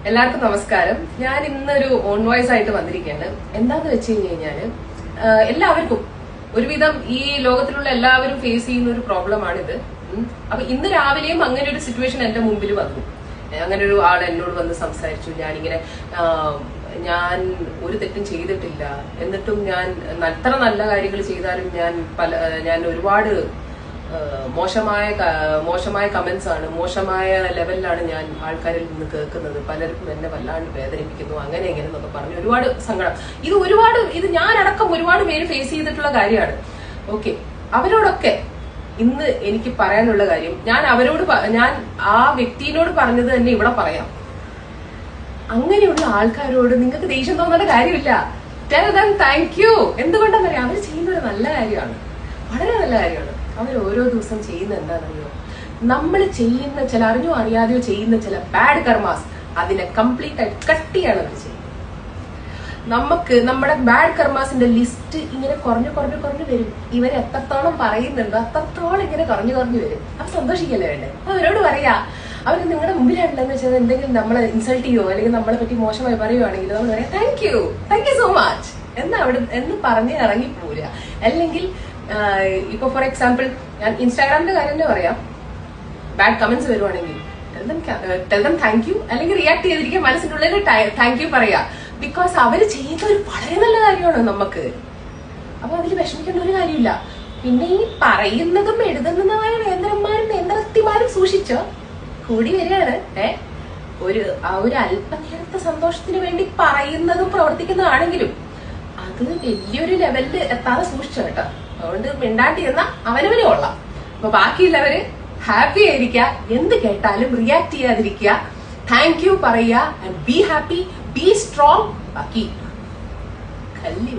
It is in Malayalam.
എല്ലാവർക്കും നമസ്കാരം. ഞാൻ ഇന്നൊരു ഓൺ വോയിസ് ആയിട്ട് വന്നിരിക്കുകയാണ്. എന്താന്ന് വെച്ച് കഴിഞ്ഞാല് എല്ലാവർക്കും ഒരുവിധം ഈ ലോകത്തിലുള്ള എല്ലാവരും ഫേസ് ചെയ്യുന്ന ഒരു പ്രോബ്ലമാണിത്. അപ്പൊ ഇന്ന് രാവിലെയും അങ്ങനെ ഒരു സിറ്റുവേഷൻ എന്റെ മുമ്പിൽ വന്നു. അങ്ങനെ ഒരു ആൾ എന്നോട് വന്ന് സംസാരിച്ചു. ഞാൻ ഒരു തെറ്റും ചെയ്തിട്ടില്ല, എന്നിട്ടും ഞാൻ എത്ര നല്ല കാര്യങ്ങൾ ചെയ്താലും ഞാൻ ഒരുപാട് മോശമായ കമന്റ്സ് ആണ്, മോശമായ ലെവലിലാണ് ഞാൻ ആൾക്കാരിൽ നിന്ന് കേൾക്കുന്നത്. പലർക്കും എന്നെ വല്ലാണ്ട് വേദനിപ്പിക്കുന്നു, അങ്ങനെ എങ്ങനെ എന്നൊക്കെ പറഞ്ഞു ഒരുപാട് സങ്കടം. ഇത് ഞാനടക്കം ഒരുപാട് പേര് ഫേസ് ചെയ്തിട്ടുള്ള കാര്യമാണ്. ഓക്കെ, അവരോടൊക്കെ ഇന്ന് എനിക്ക് പറയാനുള്ള കാര്യം ഞാൻ ആ വ്യക്തിയോട് പറഞ്ഞത് തന്നെ ഇവിടെ പറയാം. അങ്ങനെയുള്ള ആൾക്കാരോട് നിങ്ങൾക്ക് ദേഷ്യം തോന്നേണ്ട കാര്യമില്ല. Tell them thank you. എന്തുകൊണ്ടാന്ന് പറയാം, അവർ ചെയ്യുന്നത് നല്ല കാര്യമാണ്, വളരെ നല്ല കാര്യമാണ്. അവർ ഓരോ ദിവസം ചെയ്യുന്ന എന്താണെന്നറിയോ, നമ്മൾ ചെയ്യുന്ന ചില അറിഞ്ഞോ അറിയാതെയോ ചെയ്യുന്ന ചില ബാഡ് കർമാസ് അതിനെ കംപ്ലീറ്റ് ആയിട്ട് കട്ടിയാണ് അവർ ചെയ്യുന്നത്. നമുക്ക് നമ്മുടെ ബാഡ് കർമാസിന്റെ ലിസ്റ്റ് ഇങ്ങനെ കുറഞ്ഞു വരും. ഇവർ എത്രത്തോളം പറയുന്നുണ്ടോ അത്രത്തോളം ഇങ്ങനെ കുറഞ്ഞു വരും. അപ്പൊ സന്തോഷിക്കല്ലേ വേണ്ടേ? അവരോട് പറയാ, അവർ നിങ്ങളുടെ മുമ്പിലായിട്ടില്ലെന്ന് വെച്ചാൽ എന്തെങ്കിലും നമ്മളെ ഇൻസൾട്ട് ചെയ്യോ അല്ലെങ്കിൽ നമ്മളെ പറ്റി മോശമായി പറയുവാണെങ്കിൽ നമ്മൾ പറയാം താങ്ക് യു സോ മച്ച് എന്ന് പറഞ്ഞ് ഇറങ്ങി പോരുക. അല്ലെങ്കിൽ ഇപ്പൊ ഫോർ എക്സാമ്പിൾ ഞാൻ ഇൻസ്റ്റാഗ്രാമിന്റെ കാര്യം തന്നെ പറയാം. ബാഡ് കമന്റ്സ് വരുവാണെങ്കിൽ ടെൽ ദം താങ്ക് യു, അല്ലെങ്കിൽ റിയാക്ട് ചെയ്തിരിക്കുക, മനസ്സിന്റെ ഉള്ളിൽ താങ്ക് യു പറയാ. ബിക്കോസ് അവര് ചെയ്യുന്ന ഒരു വളരെ നല്ല കാര്യമാണ് നമുക്ക്. അപ്പൊ അതിൽ വിഷമിക്കേണ്ട ഒരു കാര്യമില്ല. പിന്നെ ഈ പറയുന്നതും എഴുതുന്നതുമായ നേന്ത്രത്തിമാരും സൂക്ഷിച്ചോ, കൂടി വരികയാണ്. ഒരു അല്പനേരത്തെ സന്തോഷത്തിന് വേണ്ടി പറയുന്നതും പ്രവർത്തിക്കുന്നതാണെങ്കിലും അത് വലിയൊരു ലെവലിൽ എത്താതെ സൂക്ഷിച്ചോ കേട്ടോ. അതുകൊണ്ട് മിണ്ടാണ്ടിരുന്ന അവനവന് കൊള്ളാം. അപ്പൊ ബാക്കിയുള്ളവര് ഹാപ്പി ആയിരിക്കുക, എന്ത് കേട്ടാലും റിയാക്ട് ചെയ്യാതിരിക്കുക, താങ്ക് യു പറയുക, and be happy, B strong. ബാക്കി കല്ലി